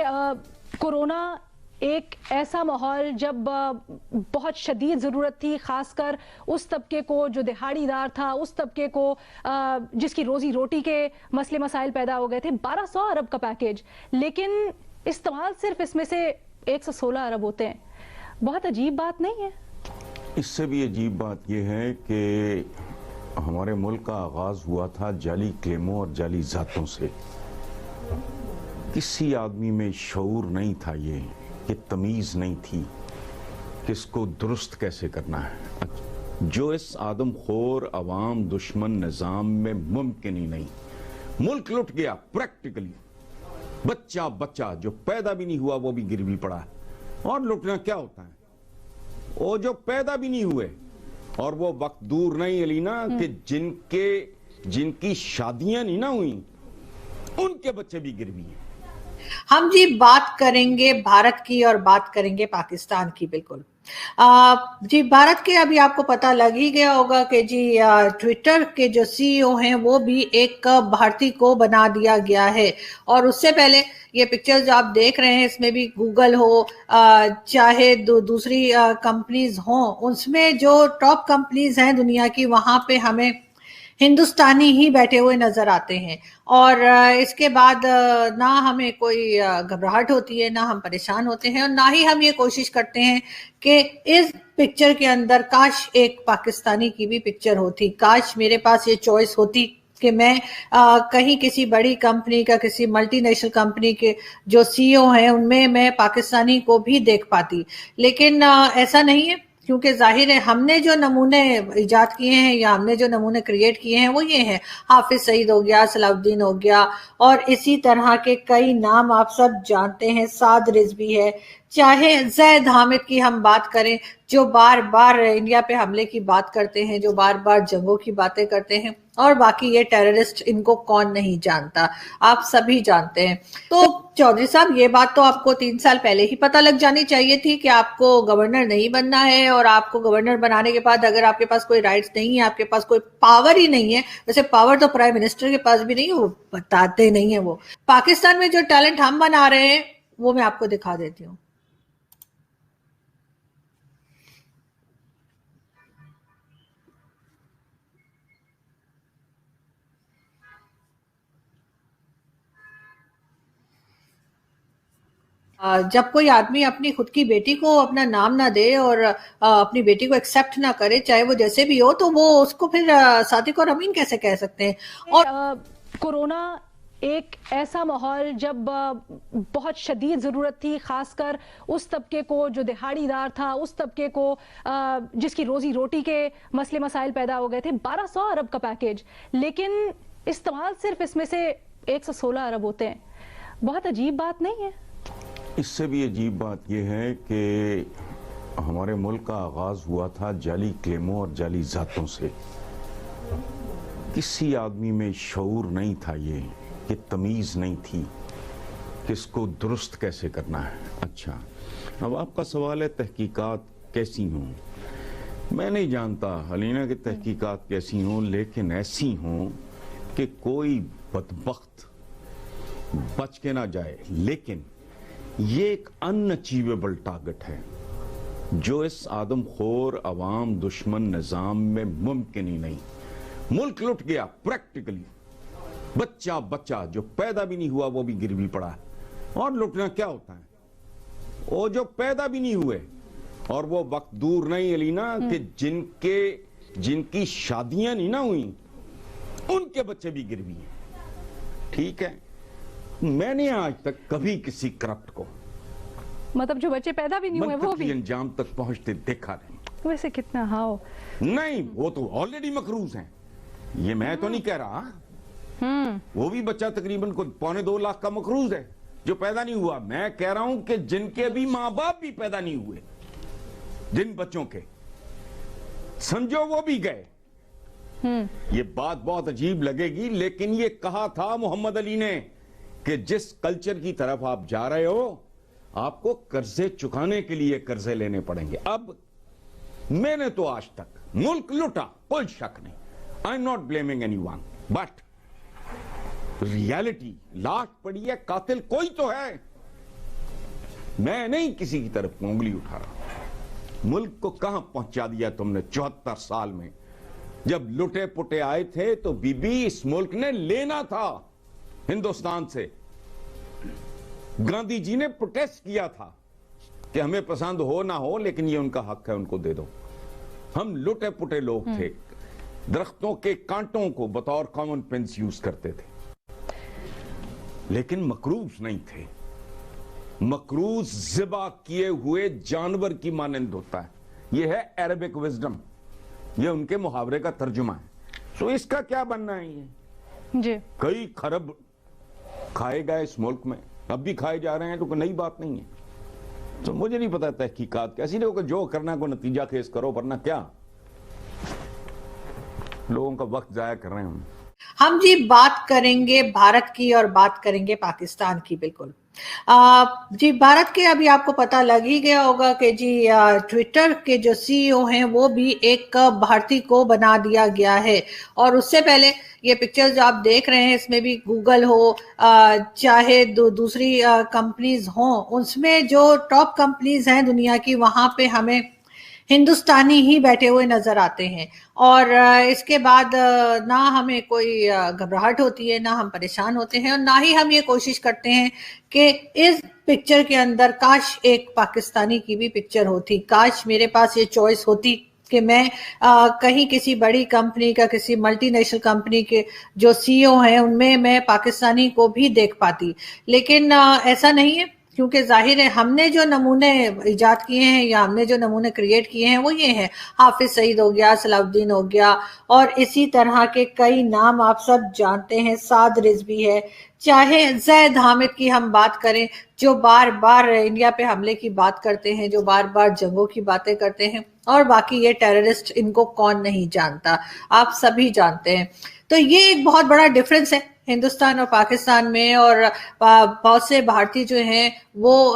Corona एक ऐसा माहौल जब बहुत शदीद ज़रूरत थी, ख़ास कर उस तबके को जो दिहाड़ीदार था, उस तबके को जिसकी रोज़ी रोटी के मसले मसाइल पैदा हो गए थे। 1200 अरब का पैकेज, लेकिन इस्तेमाल सिर्फ इसमें से 116 अरब होते हैं। बहुत अजीब बात नहीं है? इससे भी अजीब बात यह है कि हमारे मुल्क का आगाज़ हुआ था जाली क्लेमों और जाली ज़ातों से। किसी आदमी में शऊर नहीं था, ये तमीज़ नहीं थी कि इसको दुरुस्त कैसे करना है, जो इस आदमखोर अवाम दुश्मन निज़ाम में मुमकिन ही नहीं। मुल्क लुट गया प्रैक्टिकली। बच्चा बच्चा जो पैदा भी नहीं हुआ वो भी गिरवी पड़ा है। और लुटना क्या होता है? वो जो पैदा भी नहीं हुए, और वो वक्त दूर नहीं अलीना कि जिनकी शादियां नहीं ना हुई उनके बच्चे भी गिरवी हैं। हम जी बात करेंगे भारत की और बात करेंगे पाकिस्तान की। बिल्कुल जी, भारत के अभी आपको पता लग ही गया होगा कि जी ट्विटर के जो सीईओ हैं वो भी एक भारतीय को बना दिया गया है। और उससे पहले ये पिक्चर्स जो आप देख रहे हैं, इसमें भी गूगल हो चाहे दूसरी कंपनीज हों, उसमें जो टॉप कंपनीज हैं दुनिया की, वहां पे हमें हिंदुस्तानी ही बैठे हुए नजर आते हैं। और इसके बाद ना हमें कोई घबराहट होती है, ना हम परेशान होते हैं, और ना ही हम ये कोशिश करते हैं कि इस पिक्चर के अंदर काश एक पाकिस्तानी की भी पिक्चर होती, काश मेरे पास ये चॉइस होती कि मैं कहीं किसी बड़ी कंपनी का, किसी मल्टीनेशनल कंपनी के जो सीईओ हैं उनमें मैं पाकिस्तानी को भी देख पाती। लेकिन ऐसा नहीं है, क्योंकि जाहिर है हमने जो नमूने इजाद किए हैं या हमने जो नमूने क्रिएट किए हैं वो ये हैं, हाफिज सईद हो गया, सलाउद्दीन हो गया, और इसी तरह के कई नाम आप सब जानते हैं। साद रिजवी है, चाहे जैद हामिद की हम बात करें जो बार बार इंडिया पे हमले की बात करते हैं, जो बार बार जंगों की बातें करते हैं, और बाकी ये टेररिस्ट, इनको कौन नहीं जानता, आप सभी जानते हैं। तो चौधरी साहब, ये बात तो आपको 3 साल पहले ही पता लग जानी चाहिए थी कि आपको गवर्नर नहीं बनना है, और आपको गवर्नर बनाने के बाद अगर आपके पास कोई राइट्स नहीं है, आपके पास कोई पावर ही नहीं है, वैसे पावर तो प्राइम मिनिस्टर के पास भी नहीं है, वो बताते नहीं है। वो पाकिस्तान में जो टैलेंट हम बना रहे हैं वो मैं आपको दिखा देती हूँ। जब कोई आदमी अपनी खुद की बेटी को अपना नाम ना दे और अपनी बेटी को एक्सेप्ट ना करे, चाहे वो जैसे भी हो, तो वो उसको फिर सादिक और अमीन कैसे कह सकते हैं? और कोरोना एक ऐसा माहौल जब बहुत शदीद ज़रूरत थी, ख़ासकर उस तबके को जो दिहाड़ीदार था, उस तबके को जिसकी रोज़ी रोटी के मसले मसाइल पैदा हो गए थे। 1200 अरब का पैकेज, लेकिन इस्तेमाल सिर्फ इसमें से 116 अरब होते हैं। बहुत अजीब बात नहीं है? इससे भी अजीब बात यह है कि हमारे मुल्क का आगाज़ हुआ था जाली क्लेमों और जाली ज़ातों से। किसी आदमी में शऊर नहीं था, ये तमीज़ नहीं थी कि इसको दुरुस्त कैसे करना है। अच्छा, अब आपका सवाल है तहकीकात कैसी हों। मैं नहीं जानता अलीना की तहकीकात कैसी हों, लेकिन ऐसी हों कि कोई बदबख्त बच के ना जाए। लेकिन ये एक अनअचीवेबल टारगेट है जो इस आदमखोर अवाम दुश्मन निज़ाम में मुमकिन ही नहीं। मुल्क लुट गया प्रैक्टिकली। बच्चा बच्चा जो पैदा भी नहीं हुआ वो भी गिरवी पड़ा है। और लुटना क्या होता है? वो जो पैदा भी नहीं हुए, और वो वक्त दूर नहीं अलीना कि जिनकी शादियां नहीं ना हुई उनके बच्चे भी गिरवी हैं। ठीक है, मैंने आज तक कभी किसी करप्ट को, मतलब जो बच्चे पैदा भी नहीं हुए वो भी अंजाम तक पहुंचते देखा नहीं। वैसे कितना हाओ नहीं, वो तो ऑलरेडी मकरूज हैं, ये मैं तो नहीं कह रहा। वो भी बच्चा तकरीबन को 1.25 लाख का मकरूज है जो पैदा नहीं हुआ। मैं कह रहा हूं कि जिनके भी मां बाप भी पैदा नहीं हुए, जिन बच्चों के समझो वो भी गए। ये बात बहुत अजीब लगेगी, लेकिन ये कहा था मोहम्मद अली ने कि जिस कल्चर की तरफ आप जा रहे हो आपको कर्जे चुकाने के लिए कर्जे लेने पड़ेंगे। अब मैंने तो आज तक मुल्क लुटा, कोई शक नहीं, I am not blaming anyone, but reality लाश पड़ी है, कातिल कोई तो है। मैं नहीं किसी की तरफ उंगली उठा रहा। मुल्क को कहां पहुंचा दिया तुमने 74 साल में। जब लुटे पुटे आए थे तो बीबी इस मुल्क ने लेना था हिंदुस्तान से। गांधी जी ने प्रोटेस्ट किया था कि हमें पसंद हो ना हो लेकिन ये उनका हक है, उनको दे दो। हम लुटे पुटे लोग थे, दरख्तों के कांटों को बतौर कॉमन पेंस यूज करते थे, लेकिन मकरूज नहीं थे। मकरूज ज़िबा किए हुए जानवर की मानंद होता है। यह है अरबिक विजडम, यह उनके मुहावरे का तर्जुमा है। सो इसका क्या बनना है? ये जी कई खरब खाए गए इस मुल्क में, अब भी खाए जा रहे हैं, तो कोई नई बात नहीं है। तो मुझे नहीं पता तहकीकात कैसी नहीं, जो करना को नतीजा खेस करो, वरना क्या लोगों का वक्त जाया कर रहे हैं हम जी बात करेंगे भारत की और बात करेंगे पाकिस्तान की। बिल्कुल जी, भारत के अभी आपको पता लग ही गया होगा कि जी ट्विटर के जो सीईओ हैं वो भी एक भारतीय को बना दिया गया है। और उससे पहले ये पिक्चर जो आप देख रहे हैं, इसमें भी गूगल हो चाहे दूसरी कंपनीज हों, उसमें जो टॉप कंपनीज हैं दुनिया की, वहां पे हमें हिंदुस्तानी ही बैठे हुए नजर आते हैं। और इसके बाद ना हमें कोई घबराहट होती है, ना हम परेशान होते हैं, और ना ही हम ये कोशिश करते हैं कि इस पिक्चर के अंदर काश एक पाकिस्तानी की भी पिक्चर होती, काश मेरे पास ये चॉइस होती कि मैं कहीं किसी बड़ी कंपनी का, किसी मल्टीनेशनल कंपनी के जो सीईओ हैं उनमें मैं पाकिस्तानी को भी देख पाती। लेकिन ऐसा नहीं है, क्योंकि जाहिर है हमने जो नमूने इजाद किए हैं या हमने जो नमूने क्रिएट किए हैं वो ये हैं, हाफिज सईद हो गया, सलाउद्दीन हो गया, और इसी तरह के कई नाम आप सब जानते हैं। साद रिजवी है, चाहे जैद हामिद की हम बात करें जो बार बार इंडिया पे हमले की बात करते हैं, जो बार बार जंगों की बातें करते हैं, और बाकी ये टेररिस्ट, इनको कौन नहीं जानता, आप सभी जानते हैं। तो ये एक बहुत बड़ा डिफरेंस है हिंदुस्तान और पाकिस्तान में। और बहुत से भारतीय जो हैं वो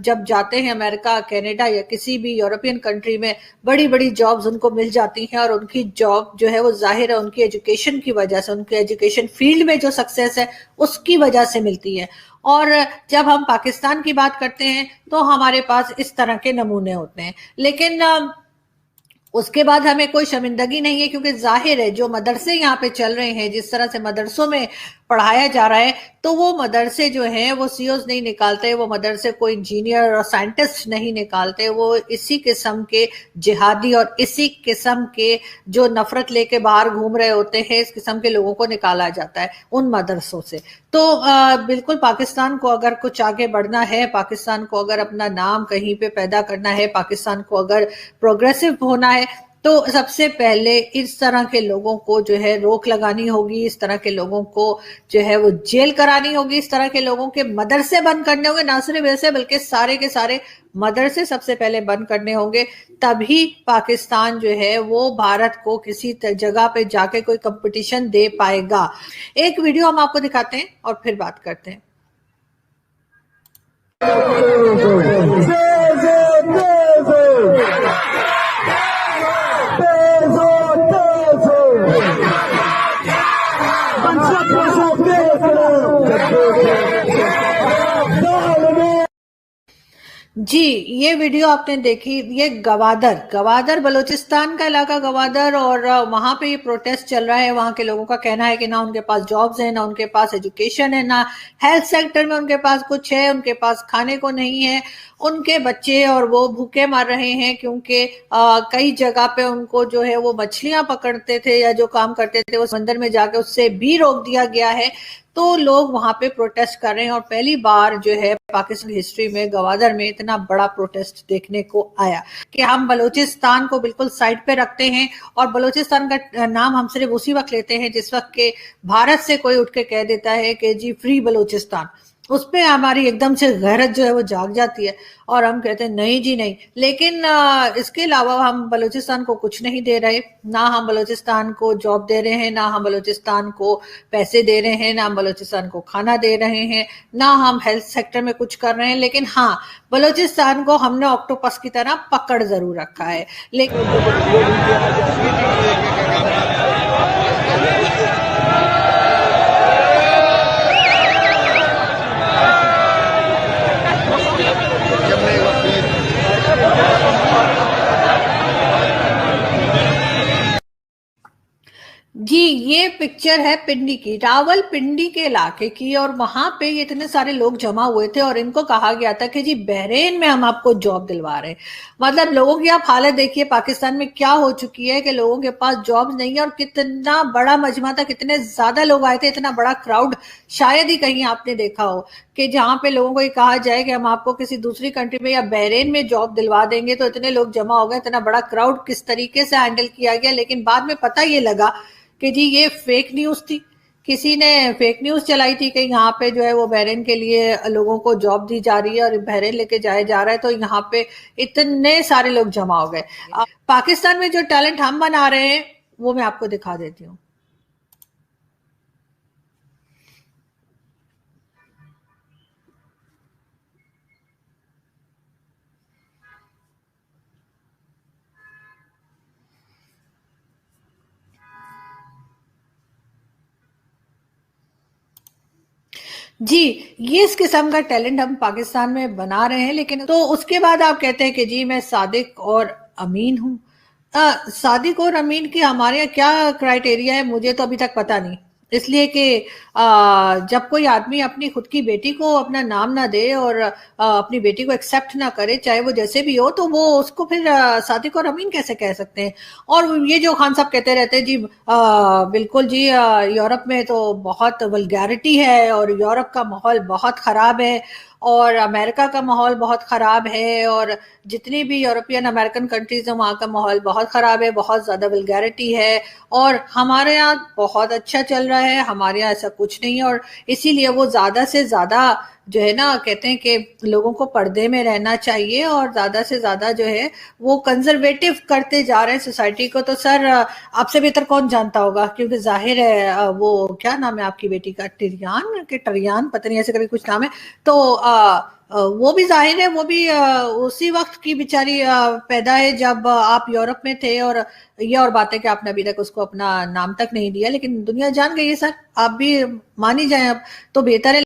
जब जाते हैं अमेरिका, कनाडा या किसी भी यूरोपियन कंट्री में, बड़ी बड़ी जॉब्स उनको मिल जाती हैं, और उनकी जॉब जो है वो जाहिर है उनकी एजुकेशन की वजह से, उनके एजुकेशन फील्ड में जो सक्सेस है उसकी वजह से मिलती है। और जब हम पाकिस्तान की बात करते हैं तो हमारे पास इस तरह के नमूने होते हैं। लेकिन उसके बाद हमें कोई शर्मिंदगी नहीं है, क्योंकि जाहिर है जो मदरसे यहाँ पे चल रहे हैं, जिस तरह से मदरसों में पढ़ाया जा रहा है, तो वो मदरसे जो हैं वो सीईओज नहीं निकालते, वो मदरसे कोई इंजीनियर और साइंटिस्ट नहीं निकालते, वो इसी किस्म के जिहादी और इसी किस्म के जो नफरत लेके बाहर घूम रहे होते हैं, इस किस्म के लोगों को निकाला जाता है उन मदरसों से। तो बिल्कुल पाकिस्तान को अगर कुछ आगे बढ़ना है, पाकिस्तान को अगर अपना नाम कहीं पे पैदा करना है, पाकिस्तान को अगर प्रोग्रेसिव होना है, तो सबसे पहले इस तरह के लोगों को जो है रोक लगानी होगी, इस तरह के लोगों को जो है वो जेल करानी होगी, इस तरह के लोगों के मदरसे बंद करने होंगे, ना सिर्फ वैसे बल्कि सारे के सारे मदरसे सबसे पहले बंद करने होंगे। तभी पाकिस्तान जो है वो भारत को किसी जगह पे जाके कोई कंपटीशन दे पाएगा। एक वीडियो हम आपको दिखाते हैं और फिर बात करते हैं। जी, ये वीडियो आपने देखी, ये गवादर बलूचिस्तान का इलाका गवादर, और वहां पे ये प्रोटेस्ट चल रहा है। वहां के लोगों का कहना है कि ना उनके पास जॉब्स है, ना उनके पास एजुकेशन है, ना हेल्थ सेक्टर में उनके पास कुछ है, उनके पास खाने को नहीं है, उनके बच्चे और वो भूखे मर रहे हैं, क्योंकि कई जगह पे उनको जो है वो मछलियां पकड़ते थे या जो काम करते थे वो समंदर में जाके उससे भी रोक दिया गया है। तो लोग वहां पे प्रोटेस्ट कर रहे हैं, और पहली बार जो है पाकिस्तान हिस्ट्री में गवादर में इतना बड़ा प्रोटेस्ट देखने को आया कि हम बलूचिस्तान को बिल्कुल साइड पे रखते हैं, और बलूचिस्तान का नाम हम सिर्फ उसी वक्त लेते हैं जिस वक्त के भारत से कोई उठ के कह देता है कि जी फ्री बलूचिस्तान, उस पे हमारी एकदम से गैरत जो है वो जाग जाती है, और हम कहते हैं नहीं जी नहीं। लेकिन इसके अलावा हम बलूचिस्तान को कुछ नहीं दे रहे, ना हम बलूचिस्तान को जॉब दे रहे हैं, ना हम बलूचिस्तान को पैसे दे रहे हैं, ना हम बलूचिस्तान को खाना दे रहे हैं, ना हम हेल्थ सेक्टर में कुछ कर रहे हैं। लेकिन हाँ, बलूचिस्तान को हमने ऑक्टोपस की तरह पकड़ जरूर रखा है। लेकिन पिक्चर है पिंडी की, रावलपिंडी के इलाके की, और वहां पे ये इतने सारे लोग जमा हुए थे और इनको कहा गया था कि जी बहरीन में हम आपको जॉब दिलवा रहे हैं। मतलब लोगों की आप हालत देखिए पाकिस्तान में क्या हो चुकी है कि लोगों के पास जॉब नहीं है, और कितना बड़ा मजमा था, कितने ज्यादा लोग आए थे, इतना बड़ा क्राउड शायद ही कहीं आपने देखा हो कि जहां पे लोगों को ये कहा जाए कि हम आपको किसी दूसरी कंट्री में या बहरीन में जॉब दिलवा देंगे। तो इतने लोग जमा हो गए, इतना बड़ा क्राउड किस तरीके से हैंडल किया गया। लेकिन बाद में पता ये लगा कि जी ये फेक न्यूज थी, किसी ने फेक न्यूज चलाई थी कि यहाँ पे जो है वो बहरीन के लिए लोगों को जॉब दी जा रही है और बहरीन लेके जाया जा रहा है। तो यहाँ पे इतने सारे लोग जमा हो गए। पाकिस्तान में जो टैलेंट हम बना रहे हैं वो मैं आपको दिखा देती हूँ। जी, ये इस किस्म का टैलेंट हम पाकिस्तान में बना रहे हैं। लेकिन तो उसके बाद आप कहते हैं कि जी मैं सादिक और अमीन हूँ। सादिक और अमीन की हमारे यहाँ क्या क्राइटेरिया है मुझे तो अभी तक पता नहीं। इसलिए कि जब कोई आदमी अपनी खुद की बेटी को अपना नाम ना दे और अपनी बेटी को एक्सेप्ट ना करे, चाहे वो जैसे भी हो, तो वो उसको फिर सादिक और अमीन कैसे कह सकते हैं। और ये जो खान साहब कहते रहते हैं जी बिल्कुल जी यूरोप में तो बहुत वल्गैरिटी है और यूरोप का माहौल बहुत खराब है और अमेरिका का माहौल बहुत खराब है और जितनी भी यूरोपियन अमेरिकन कंट्रीज हैं वहाँ का माहौल बहुत खराब है, बहुत ज्यादा वल्गैरिटी है। और हमारे यहाँ बहुत अच्छा चल रहा है, हमारे यहाँ ऐसा कुछ नहीं है। और इसीलिए वो ज्यादा से ज्यादा जो है ना कहते हैं कि लोगों को पर्दे में रहना चाहिए और ज्यादा से ज्यादा जो है वो कंजर्वेटिव करते जा रहे हैं सोसाइटी को। तो सर आपसे बेहतर कौन जानता होगा, क्योंकि जाहिर है वो क्या नाम है आपकी बेटी का, टिरियान के टरियान पता नहीं ऐसे कभी कुछ नाम है। तो वो भी जाहिर है वो भी उसी वक्त की बेचारी पैदा है जब आप यूरोप में थे। और ये और बात है कि आपने अभी तक उसको अपना नाम तक नहीं दिया, लेकिन दुनिया जान गई है सर, आप भी मान ही जाए अब तो बेहतर है।